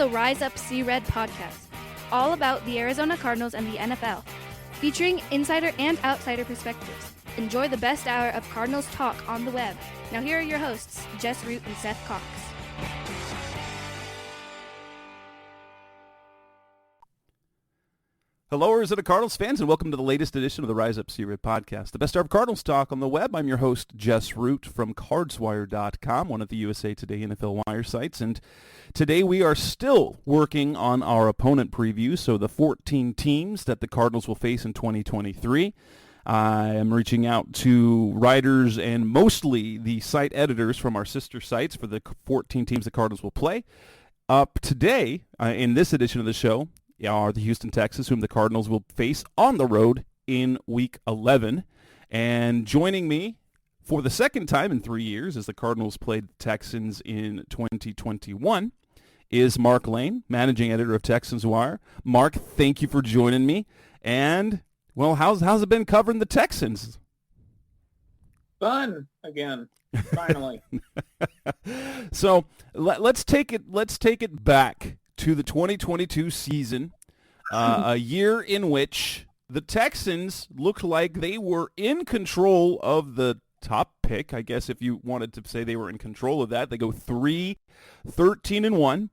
the Rise Up See Red podcast, all about the Arizona Cardinals and the NFL, featuring insider and outsider perspectives. Enjoy the best hour of Cardinals talk on the web. Now here are your hosts, Jess Root and Seth Cox. Hello, Arizona Cardinals fans, and welcome to the latest edition of the Rise Up See Red podcast, the best hour of Cardinals talk on the web. I'm your host, Jess Root from cardswire.com, one of the USA Today NFL Wire sites, and today we are still working on our opponent preview, so the 14 teams that the Cardinals will face in 2023. I am reaching out to writers and mostly the site editors from our sister sites for the 14 teams the Cardinals will play. Up today, in this edition of the show, are the Houston Texans, whom the Cardinals will face on the road in Week 11. And joining me for the second time in 3 years, as the Cardinals played the Texans in 2021, is Mark Lane, managing editor of Texans Wire. Mark, thank you for joining me. And, well, how's it been covering the Texans? Fun again, finally. So let's take it back to the 2022 season, a year in which the Texans looked like they were in control of the top pick. I guess if you wanted to say they were in control of that, they go 3-13-1.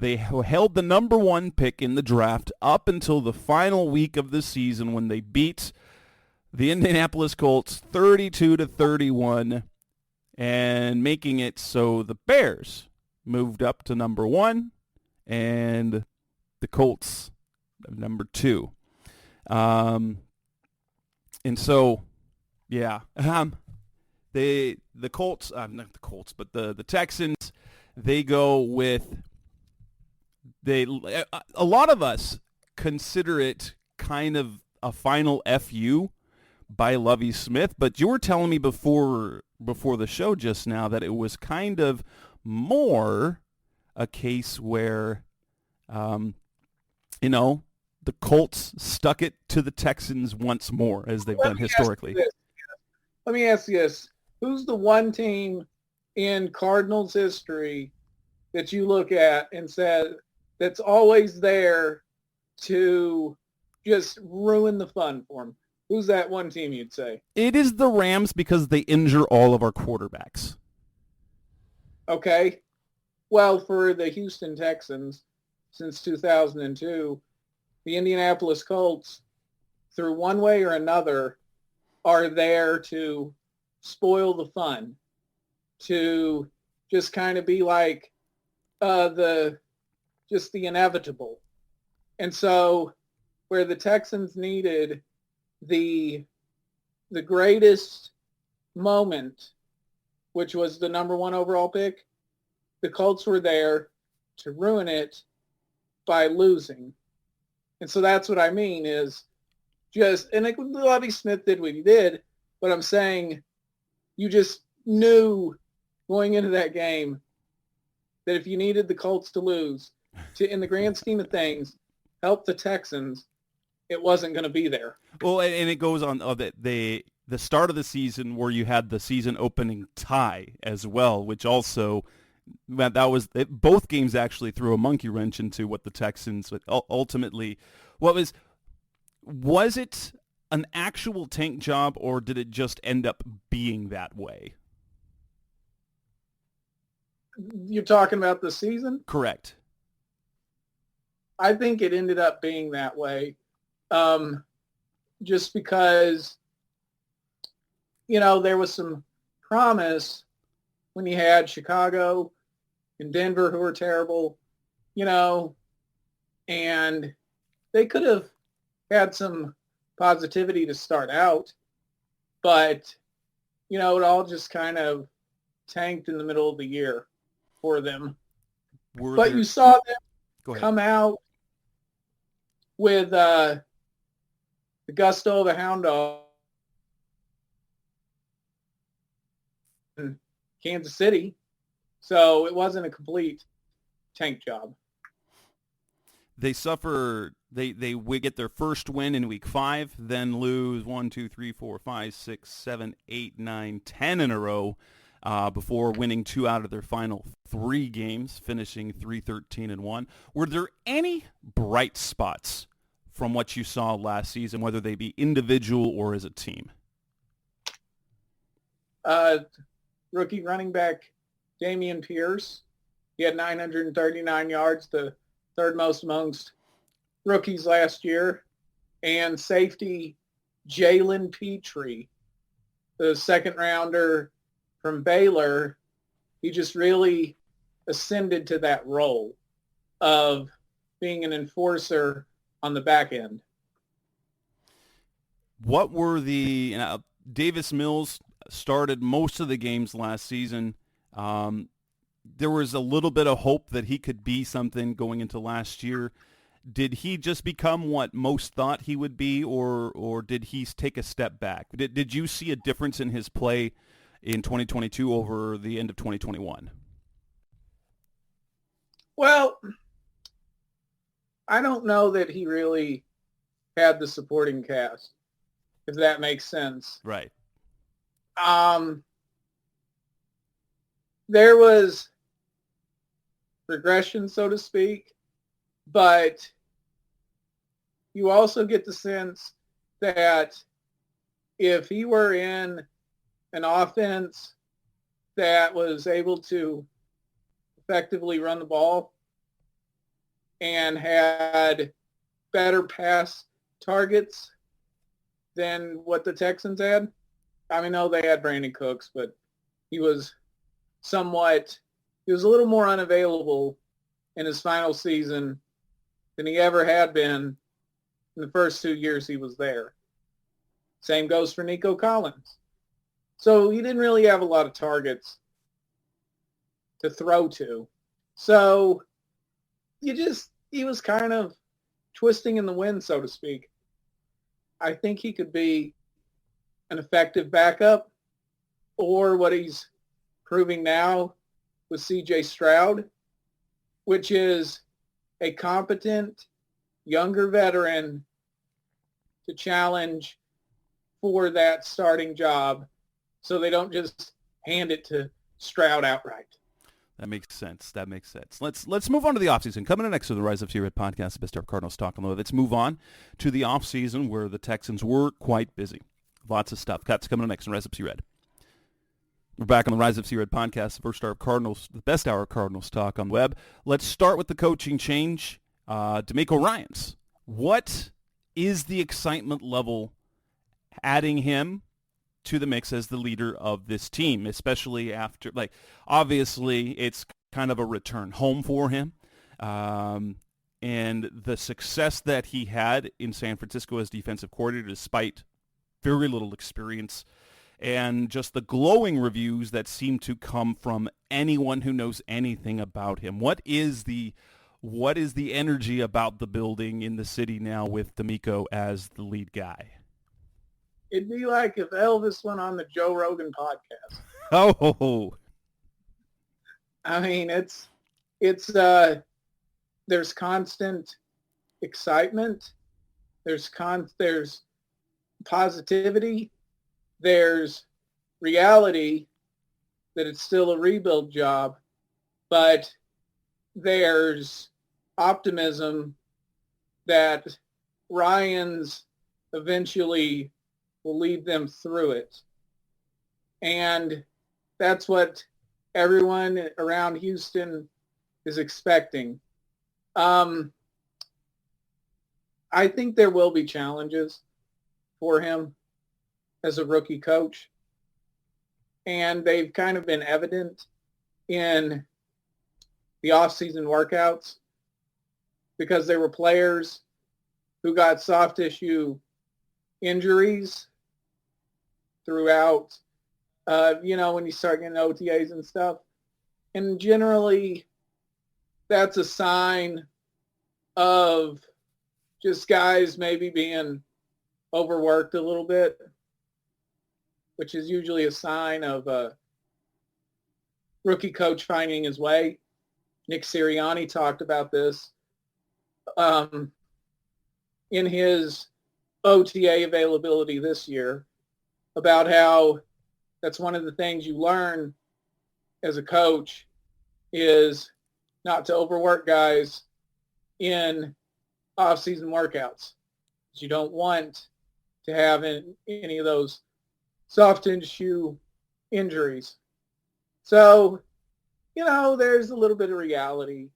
They held the number one pick in the draft up until the final week of the season when they beat the Indianapolis Colts 32-31 and making it so the Bears moved up to number one and the Colts number two. And so, yeah, the Colts, not the Colts, but the Texans, they go with, a lot of us consider it kind of a final FU by Lovie Smith, but you were telling me before the show just now that it was kind of more a case where, the Colts stuck it to the Texans once more, as they've done historically. Let me ask you this. Who's the one team in Cardinals history that you look at and said that's always there to just ruin the fun for them? Who's that one team you'd say? It is the Rams because they injure all of our quarterbacks. Okay. Well, for the Houston Texans, since 2002, the Indianapolis Colts, through one way or another, are there to spoil the fun, to just kind of be like the inevitable. And so where the Texans needed the greatest moment, which was the number one overall pick, the Colts were there to ruin it by losing. And so that's what I mean is just, and Lovie Smith did what he did, but I'm saying you just knew going into that game that if you needed the Colts to lose, to, in the grand scheme of things, help the Texans, it wasn't going to be there. Well, and it goes on the start of the season where you had the season opening tie as well, which also... both games actually threw a monkey wrench into what the Texans ultimately. Was it an actual tank job, or did it just end up being that way? You're talking about the season? Correct. I think it ended up being that way, just because there was some promise when you had Chicago and Denver, who were terrible, and they could have had some positivity to start out, but, it all just kind of tanked in the middle of the year for them. You saw them come out with the gusto of a hound dog in Kansas City. So it wasn't a complete tank job. They suffer. They get their first win in week 5, then lose 1, 2, 3, 4, 5, 6, 7, 8, 9, 10 in a row before winning 2 out of their final 3 games, finishing 3-13-1. Were there any bright spots from what you saw last season, whether they be individual or as a team? Rookie running back Dameon Pierce. He had 939 yards, the third most amongst rookies last year. And safety Jalen Petrie, the second rounder from Baylor. He just really ascended to that role of being an enforcer on the back end. What were Davis Mills started most of the games last season. There was a little bit of hope that he could be something going into last year. Did he just become what most thought he would be, or did he take a step back? Did you see a difference in his play in 2022 over the end of 2021? Well, I don't know that he really had the supporting cast, if that makes sense. Right. There was regression, so to speak, but you also get the sense that if he were in an offense that was able to effectively run the ball and had better pass targets than what the Texans had. I mean, no, they had Brandon Cooks, but he was a little more unavailable in his final season than he ever had been in the first 2 years he was there. Same goes for Nico Collins. So he didn't really have a lot of targets to throw to. So he was kind of twisting in the wind, so to speak. I think he could be an effective backup, or what he's proving now with C.J. Stroud, which is a competent younger veteran to challenge for that starting job, so they don't just hand it to Stroud outright. That makes sense. Let's move on to the offseason. Coming in next to the Rise Up Here at Podcast, the best of Cardinals talk on the way. Let's move on to the offseason where the Texans were quite busy. Lots of stuff. Cuts coming in next on Rise Up Here Red. We're back on the Rise Up Here Red Podcast, the first hour of Cardinals, the best hour of Cardinals talk on the web. Let's start with the coaching change. DeMeco Ryans. What is the excitement level adding him to the mix as the leader of this team, especially after, obviously it's kind of a return home for him. And the success that he had in San Francisco as defensive coordinator, despite very little experience, and just the glowing reviews that seem to come from anyone who knows anything about him. What is the energy about the building in the city now with DeMeco as the lead guy? It'd be like if Elvis went on the Joe Rogan podcast. Oh, I mean, there's constant excitement. There's positivity. There's reality that it's still a rebuild job, but there's optimism that Ryans eventually will lead them through it. And that's what everyone around Houston is expecting. I think there will be challenges for him as a rookie coach. And they've kind of been evident in the offseason workouts because there were players who got soft tissue injuries throughout, when you start getting OTAs and stuff. And generally, that's a sign of just guys maybe being overworked a little bit, which is usually a sign of a rookie coach finding his way. Nick Sirianni talked about this in his OTA availability this year, about how that's one of the things you learn as a coach is not to overwork guys in off-season workouts. You don't want to have any of those soft tissue injuries. So, there's a little bit of reality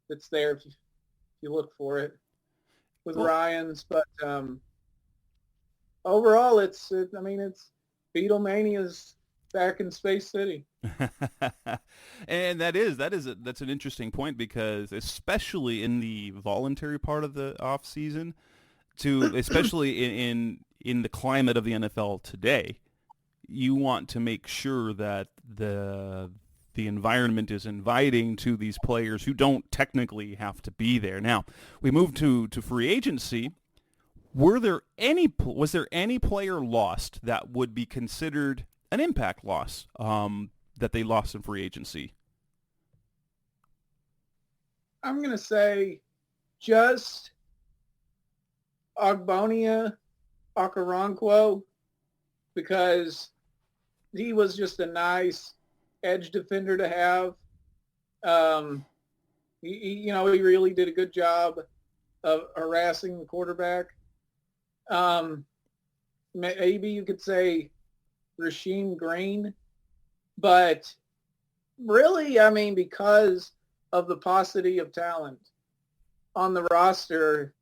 that's there if you look for it with Ryans. But overall, it's Beatlemania's back in Space City. And that's an interesting point, because especially in the voluntary part of the off season, especially in the climate of the NFL today, you want to make sure that the environment is inviting to these players who don't technically have to be there. Now, we move to free agency. Was there any player lost that would be considered an impact loss that they lost in free agency? I'm going to say just Ogbonia Okoronkwo, because he was just a nice edge defender to have. He really did a good job of harassing the quarterback. Maybe you could say Rasheem Green, but really, because of the paucity of talent on the roster,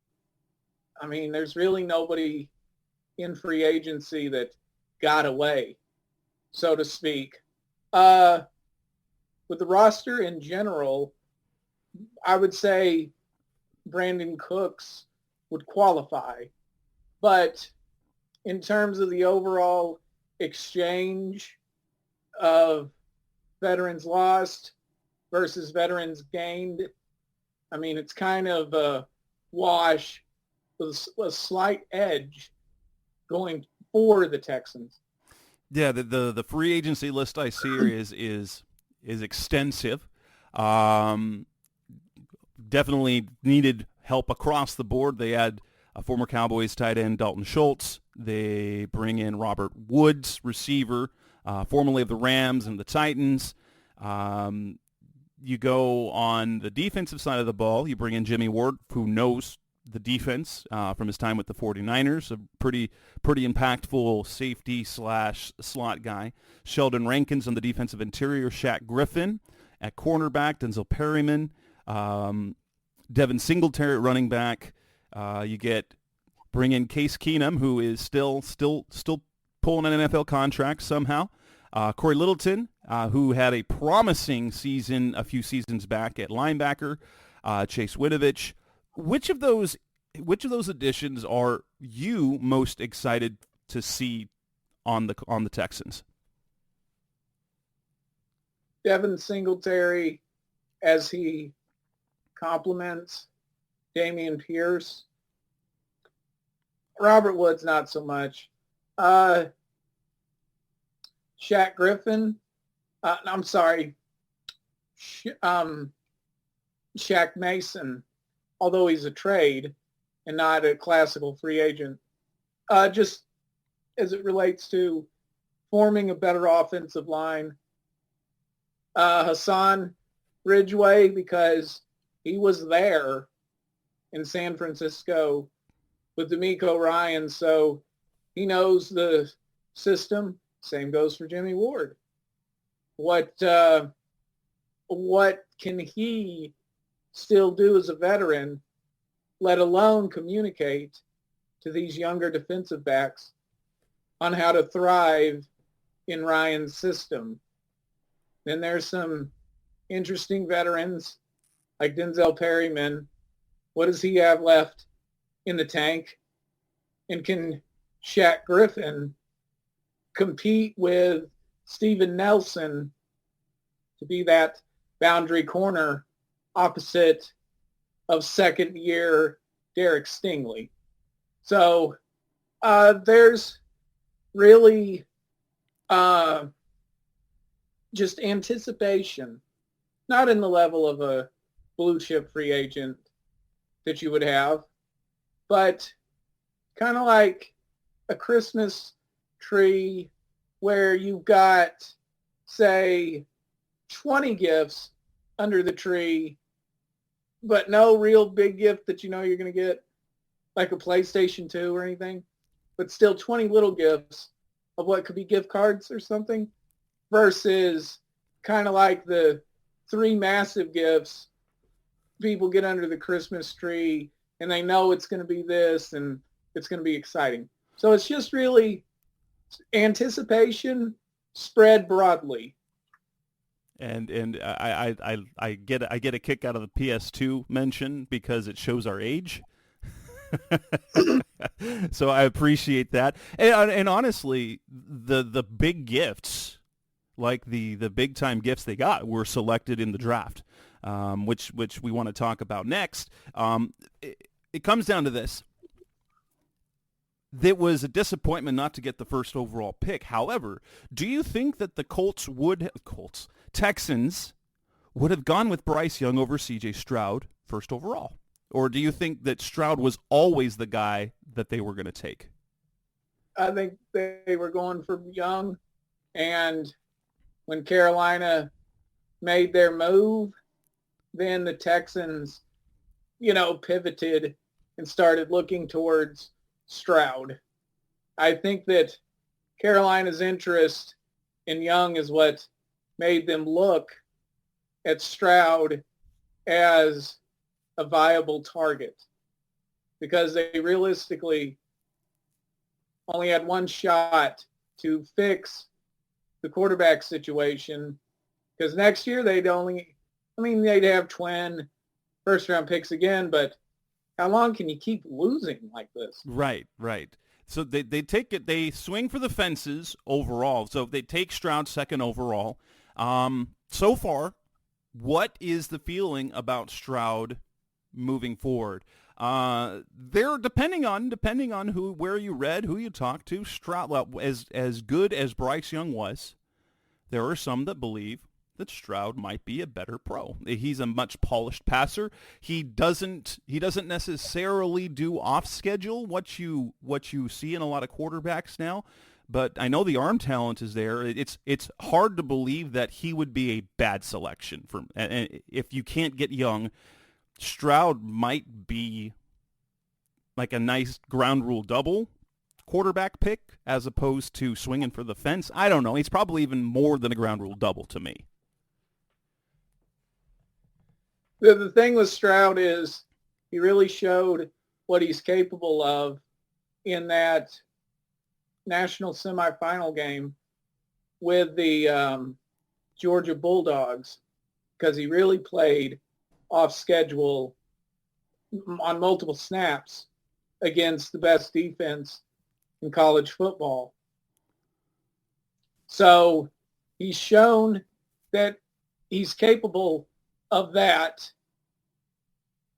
there's really nobody in free agency that got away, so to speak. With the roster in general, I would say Brandon Cooks would qualify. But in terms of the overall exchange of veterans lost versus veterans gained, it's kind of a wash with a slight edge going for the Texans. Yeah, the free agency list I see here is extensive. Definitely needed help across the board. They had a former Cowboys tight end, Dalton Schultz. They bring in Robert Woods, receiver, formerly of the Rams and the Titans. You go on the defensive side of the ball. You bring in Jimmy Ward, who knows the defense from his time with the 49ers, a pretty impactful safety / slot guy. Sheldon Rankins on the defensive interior, Shaq Griffin at cornerback, Denzel Perryman, Devin Singletary at running back. You bring in Case Keenum, who is still pulling an NFL contract somehow. Corey Littleton, who had a promising season a few seasons back at linebacker. Chase Winovich. Which of those additions are you most excited to see on the Texans? Devin Singletary, as he complements Dameon Pierce. Robert Woods, not so much. Shaq Griffin. I'm sorry. Shaq Mason, although he's a trade and not a classical free agent, just as it relates to forming a better offensive line. Hassan Ridgeway, because he was there in San Francisco with DeMeco Ryans, so he knows the system. Same goes for Jimmy Ward. What can he still do as a veteran, let alone communicate to these younger defensive backs on how to thrive in Ryan's system? Then there's some interesting veterans like Denzel Perryman. What does he have left in the tank? And can Shaq Griffin compete with Steven Nelson to be that boundary corner opposite of second-year Derek Stingley? So there's really just anticipation, not in the level of a blue-chip free agent that you would have, but kind of like a Christmas tree where you've got, say, 20 gifts under the tree, but no real big gift that you know you're going to get, like a PlayStation 2 or anything, but still 20 little gifts of what could be gift cards or something, versus kind of like the 3 massive gifts people get under the Christmas tree, and they know it's going to be this and it's going to be exciting. So it's just really anticipation spread broadly. And I get a kick out of the PS2 mention because it shows our age. So I appreciate that. And honestly, the big gifts, like the big time gifts they got, were selected in the draft, which we want to talk about next. It comes down to this. It was a disappointment not to get the first overall pick. However, do you think that the Texans would have gone with Bryce Young over C.J. Stroud first overall? Or do you think that Stroud was always the guy that they were going to take? I think they were going for Young, and when Carolina made their move, then the Texans, pivoted and started looking towards Stroud. I think that Carolina's interest in Young is what made them look at Stroud as a viable target, because they realistically only had one shot to fix the quarterback situation, because next year they'd have twin first-round picks again, but how long can you keep losing like this? Right. So they swing for the fences overall. So they take Stroud second overall. So far, what is the feeling about Stroud moving forward? They're depending on where you read, who you talked to. Stroud, well, as good as Bryce Young was, there are some that believe that Stroud might be a better pro. He's a much polished passer. He doesn't necessarily do off schedule what you see in a lot of quarterbacks now, but I know the arm talent is there. It's hard to believe that he would be a bad selection if you can't get Young. Stroud might be like a nice ground rule double quarterback pick as opposed to swinging for the fence. I don't know. He's probably even more than a ground rule double to me. The thing with Stroud is he really showed what he's capable of in that national semifinal game with the Georgia Bulldogs, because he really played off schedule on multiple snaps against the best defense in college football. So he's shown that he's capable of that.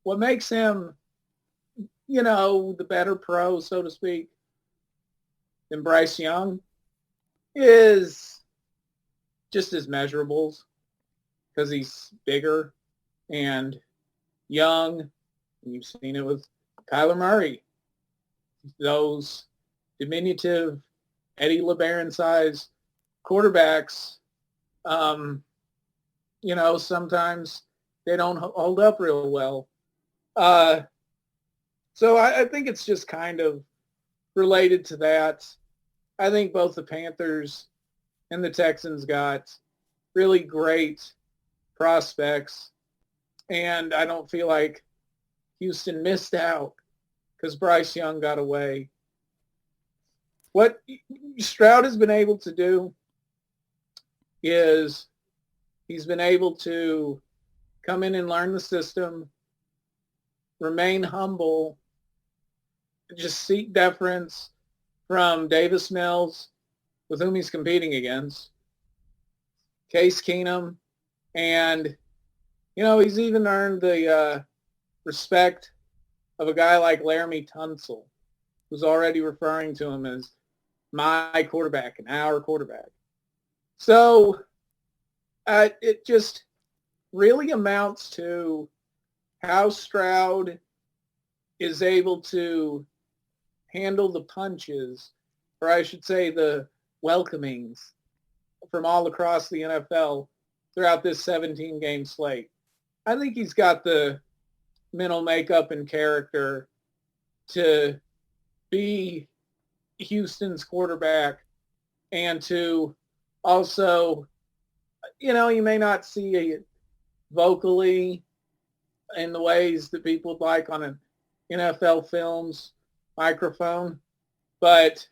What makes him, the better pro, so to speak, than Bryce Young is just his measurables, because he's bigger and young. And you've seen it with Kyler Murray. Those diminutive Eddie LeBaron-sized quarterbacks, sometimes they don't hold up real well. So I think it's just kind of related to that. I think both the Panthers and the Texans got really great prospects, and I don't feel like Houston missed out because Bryce Young got away. What Stroud has been able to do is he's been able to come in and learn the system, remain humble, just seek deference from Davis Mills, with whom he's competing against, Case Keenum, and, he's even earned the respect of a guy like Laramie Tunsil, who's already referring to him as my quarterback and our quarterback. So it just really amounts to how Stroud is able to handle the punches, or I should say the welcomings, from all across the NFL throughout this 17-game slate. I think he's got the mental makeup and character to be Houston's quarterback and to also, you may not see it vocally in the ways that people would like on an NFL Films microphone, but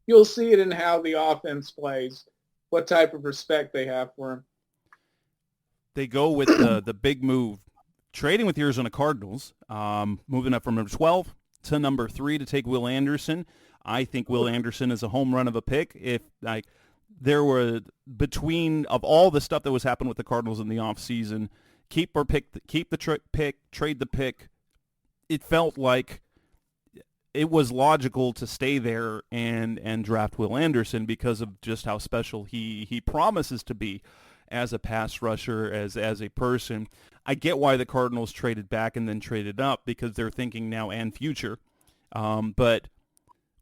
you'll see it in how the offense plays, what type of respect they have for him. They go with the big move, trading with the Arizona Cardinals, moving up from number 12 to number 3 to take Will Anderson. I think Will Anderson is a home run of a pick. If there were between of all the stuff that was happening with the Cardinals in the offseason, keep the pick, trade the pick, it felt like it was logical to stay there and draft Will Anderson because of just how special he promises to be as a pass rusher, as a person. I get why the Cardinals traded back and then traded up because they're thinking now and future. But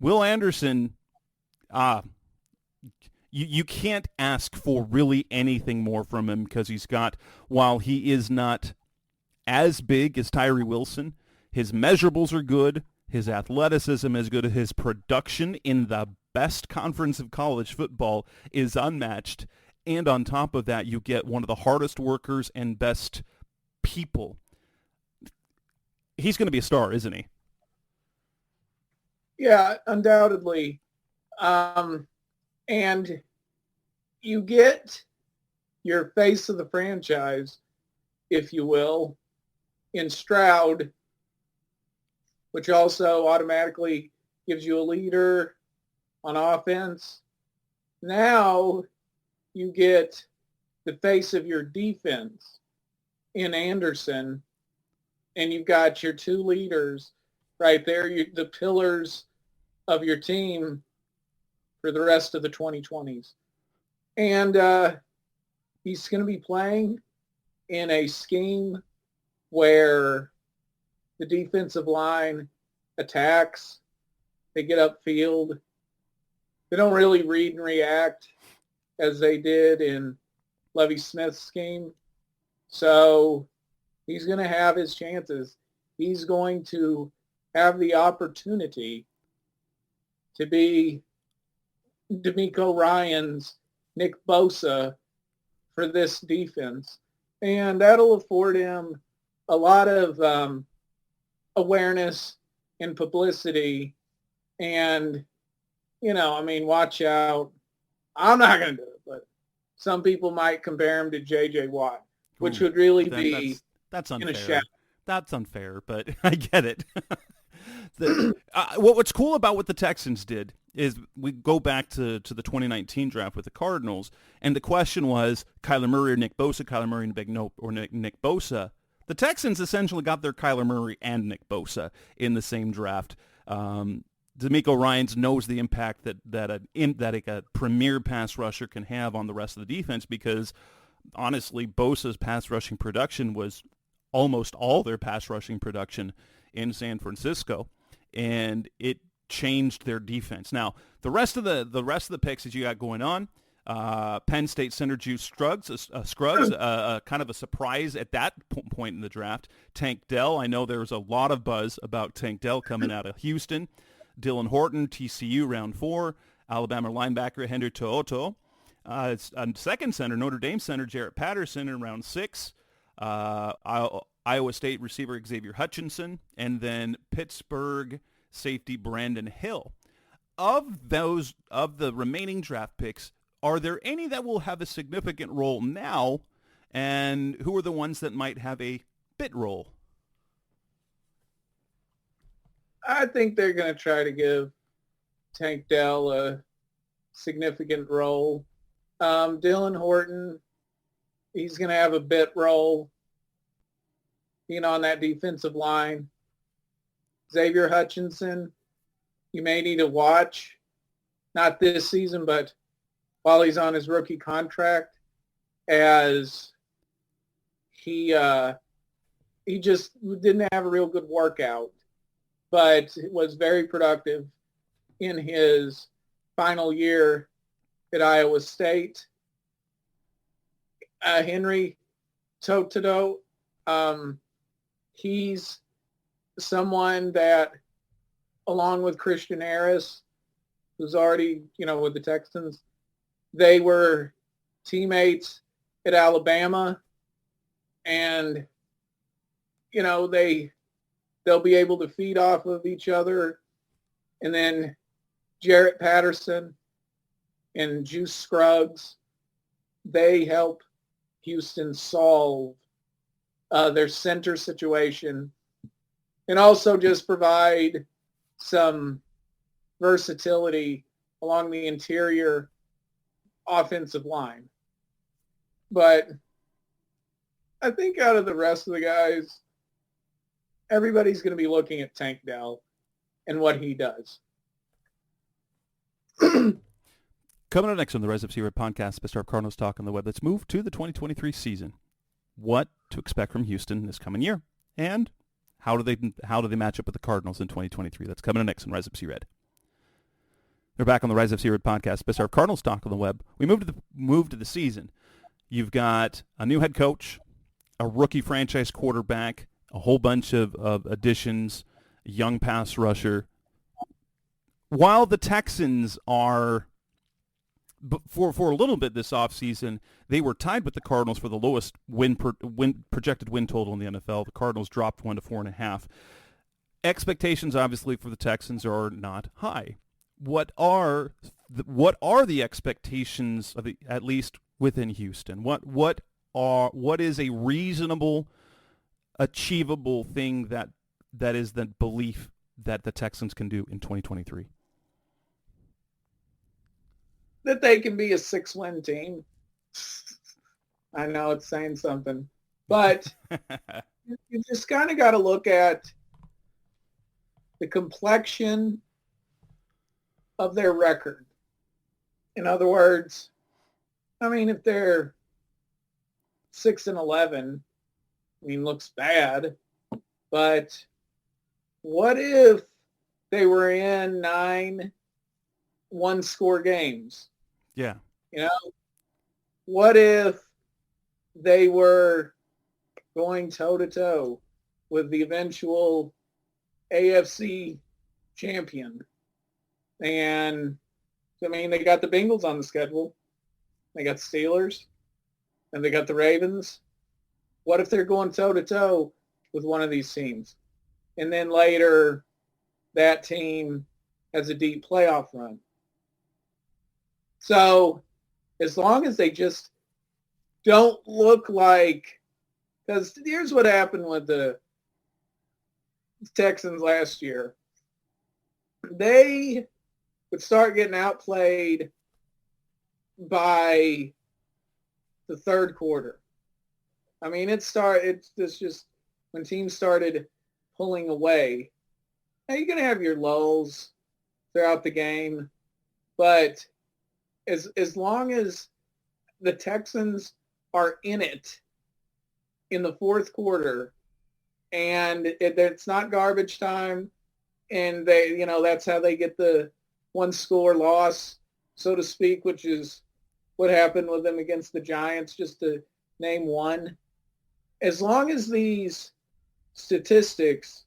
Will Anderson, you can't ask for really anything more from him because while he is not as big as Tyree Wilson, his measurables are good, his athleticism is good, his production in the best conference of college football is unmatched, and on top of that, you get one of the hardest workers and best people. He's going to be a star, isn't he? Yeah, undoubtedly. And you get your face of the franchise, if you will, in Stroud, which also automatically gives you a leader on offense. Now you get the face of your defense in Anderson, and you've got your two leaders right there, the pillars of your team for the rest of the 2020s. And he's going to be playing in a scheme where the defensive line attacks, they get upfield, they don't really read and react as they did in Lovie Smith's scheme. So he's going to have his chances. He's going to have the opportunity to be DeMeco Ryans' Nick Bosa for this defense. And that'll afford him a lot of awareness and publicity. And, watch out. I'm not going to do it, but some people might compare him to J.J. Watt, which would really be that's unfair. in a shadow. That's unfair, but I get it. What's cool about what the Texans did is we go back to the 2019 draft with the Cardinals, and the question was Kyler Murray or Nick Bosa, Kyler Murray and Big Nope or Nick Bosa. The Texans essentially got their Kyler Murray and Nick Bosa in the same draft. DeMeco Ryans knows the impact that a premier pass rusher can have on the rest of the defense because, honestly, Bosa's pass rushing production was almost all their pass rushing production in San Francisco, and it changed their defense. Now, the rest of the picks that you got going on, Penn State center Juice Scruggs, kind of a surprise at that point in the draft. Tank Dell, I know there was a lot of buzz about Tank Dell coming out of Houston. Dylan Horton, TCU, round 4. Alabama linebacker Henry To'oto. Second center, Notre Dame center Jarrett Patterson in round 6. Iowa State receiver Xavier Hutchinson, and then Pittsburgh safety Brandon Hill. Of the remaining draft picks, are there any that will have a significant role now, and who are the ones that might have a bit role? I think they're going to try to give Tank Dell a significant role. Dylan Horton, he's going to have a bit role, on that defensive line. Xavier Hutchinson, you may need to watch, not this season, but while he's on his rookie contract, as he just didn't have a real good workout, but was very productive in his final year at Iowa State. Henry To'oTo'o. He's someone that, along with Christian Harris, who's already, with the Texans, they were teammates at Alabama, and, they'll be able to feed off of each other. And then Jarrett Patterson and Juice Scruggs, they help Houston solve their center situation, and also just provide some versatility along the interior offensive line. But I think out of the rest of the guys, everybody's going to be looking at Tank Dell and what he does. Coming up next on the Rise Up Zero podcast, Best of Cardinals Talk on the Web. Let's move to the 2023 season. What to expect from Houston this coming year, and how do they match up with the Cardinals in 2023? That's coming up next on Rise Up Red. They're back on the Rise Up Red podcast, Best of Cardinals Talk on the Web. We move to the season. You've got a new head coach, a rookie franchise quarterback, a whole bunch of additions, a young pass rusher. While the Texans are, for a little bit this offseason, they were tied with the Cardinals for the lowest projected win total in the NFL. The Cardinals dropped 1 to 4.5. Expectations, obviously, for the Texans are not high. What are the expectations of at least within Houston? What is a reasonable, achievable thing that is the belief that the Texans can do in 2023? That they can be a 6-win team. I know it's saying something, but you just kind of got to look at the complexion of their record. In other words, if they're 6-11, looks bad, but what if they were in 9 one-score games? Yeah. What if they were going toe-to-toe with the eventual AFC champion? And, they got the Bengals on the schedule. They got the Steelers. And they got the Ravens. What if they're going toe-to-toe with one of these teams? And then later, that team has a deep playoff run. So as long as they just don't look like, because here's what happened with the Texans last year. They would start getting outplayed by the third quarter. It's just when teams started pulling away. Now you're going to have your lulls throughout the game, but as long as the Texans are in it in the fourth quarter, and it's not garbage time, and they, that's how they get the one-score loss, so to speak, which is what happened with them against the Giants, just to name one. As long as these statistics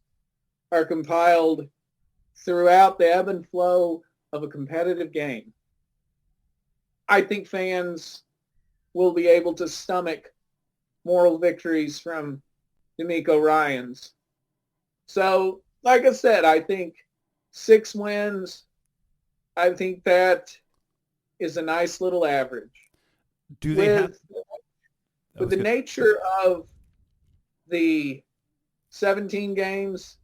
are compiled throughout the ebb and flow of a competitive game, I think fans will be able to stomach moral victories from D'Amico Ryans. So, like I said, I think 6 wins, I think that is a nice little average. Do they with the nature of the 17 games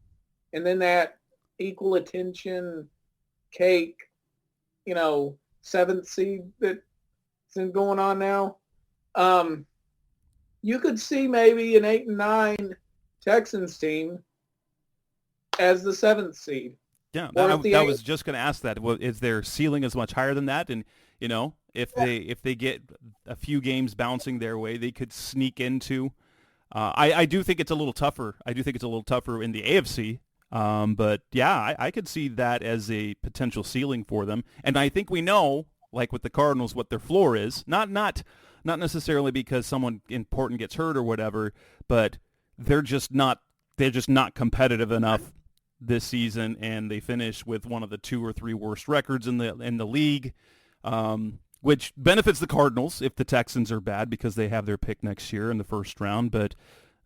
and then that equal attention cake, 7th seed that's been going on now, you could see maybe an 8-9 Texans team as the 7th seed. Yeah, I was just going to ask that. Well, is their ceiling is much higher than that? And if they get a few games bouncing their way, they could sneak into. I do think it's a little tougher. I do think it's a little tougher in the AFC. But yeah, I could see that as a potential ceiling for them. And I think we know like with the Cardinals, what their floor is. Not necessarily because someone important gets hurt or whatever, but they're just not competitive enough this season, and they finish with one of the 2 or 3 worst records in the league, which benefits the Cardinals if the Texans are bad because they have their pick next year in the first round. But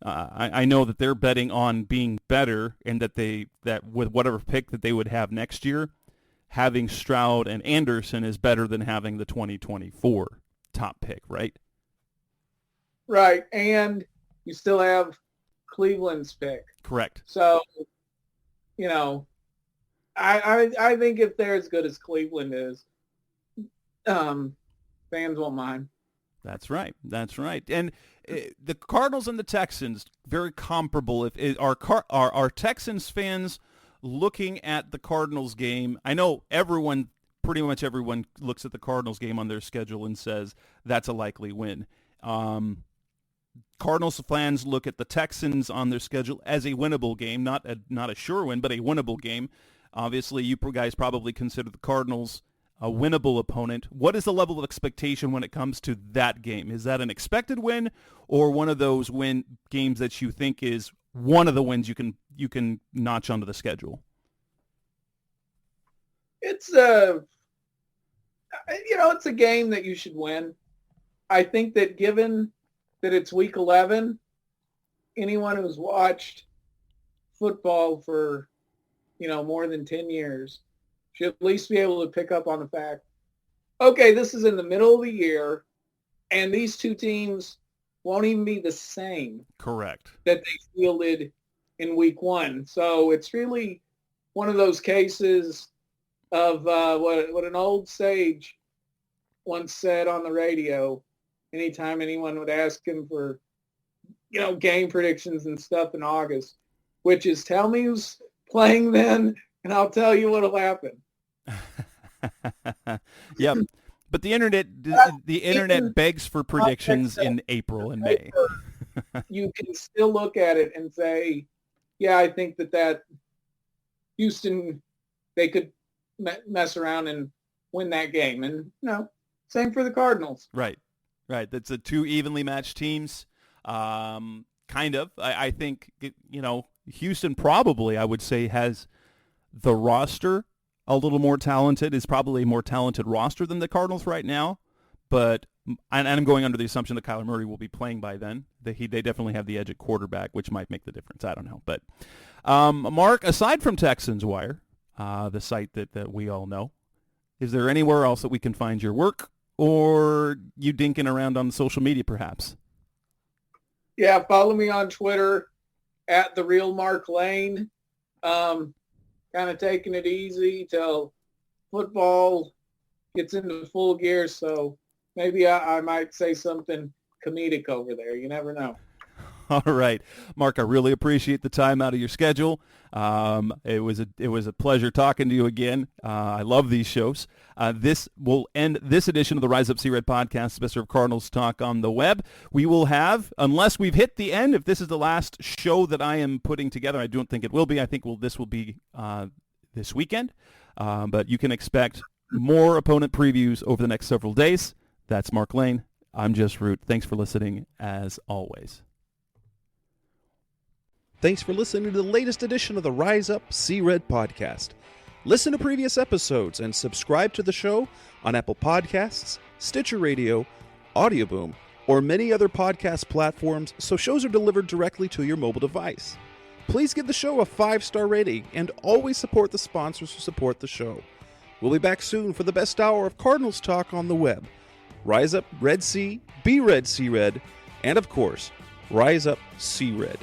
I know that they're betting on being better, and that with whatever pick that they would have next year, having Stroud and Anderson is better than having the 2024 top pick, right? Right, and you still have Cleveland's pick. Correct. So, I think if they're as good as Cleveland is, fans won't mind. That's right. And the Cardinals and the Texans, very comparable. Are Texans fans looking at the Cardinals game? I know pretty much everyone looks at the Cardinals game on their schedule and says that's a likely win. Cardinals fans look at the Texans on their schedule as a winnable game, not a sure win, but a winnable game. Obviously, you guys probably consider the Cardinals a winnable opponent. What is the level of expectation when it comes to that game? Is that an expected win, or one of those games that you think is one of the wins you can notch onto the schedule? It's it's a game that you should win. I think that given that it's week 11, anyone who's watched football for, more than 10 years should at least be able to pick up on the fact, okay, this is in the middle of the year, and these two teams won't even be the same. Correct. That they fielded in week 1. So it's really one of those cases of what an old sage once said on the radio. Anytime anyone would ask him for, game predictions and stuff in August, which is tell me who's playing then, and I'll tell you what'll happen. Yep. But the internet begs for predictions in April and May. You can still look at it and say, yeah, I think that Houston, they could mess around and win that game. And, same for the Cardinals. Right. That's a 2 evenly matched teams. Kind of. I think, Houston probably, I would say, has the roster a little more talented, is probably a more talented roster than the Cardinals right now. But I'm going under the assumption that Kyler Murray will be playing by then. They definitely have the edge at quarterback, which might make the difference. I don't know. But, Mark, aside from Texans Wire, the site that we all know, is there anywhere else that we can find your work, or you dinking around on social media perhaps? Yeah, follow me on Twitter at @TheRealMarkLane. Kind of taking it easy till football gets into full gear, so maybe I might say something comedic over there. You never know. All right, Mark, I really appreciate the time out of your schedule. It was a pleasure talking to you again. I love these shows. This will end this edition of the Rise Up Sea Red podcast, Best of Cardinals Talk on the web. We will have, unless we've hit the end, if this is the last show that I am putting together, I don't think it will be. I think this will be this weekend. But you can expect more opponent previews over the next several days. That's Mark Lane. I'm Jess Root. Thanks for listening, as always. Thanks for listening to the latest edition of the Rise Up Sea Red podcast. Listen to previous episodes and subscribe to the show on Apple Podcasts, Stitcher Radio, Audioboom, or many other podcast platforms so shows are delivered directly to your mobile device. Please give the show a 5-star rating and always support the sponsors who support the show. We'll be back soon for the best hour of Cardinals talk on the web. Rise up Red Sea, be Red Sea Red, and of course, Rise Up Sea Red.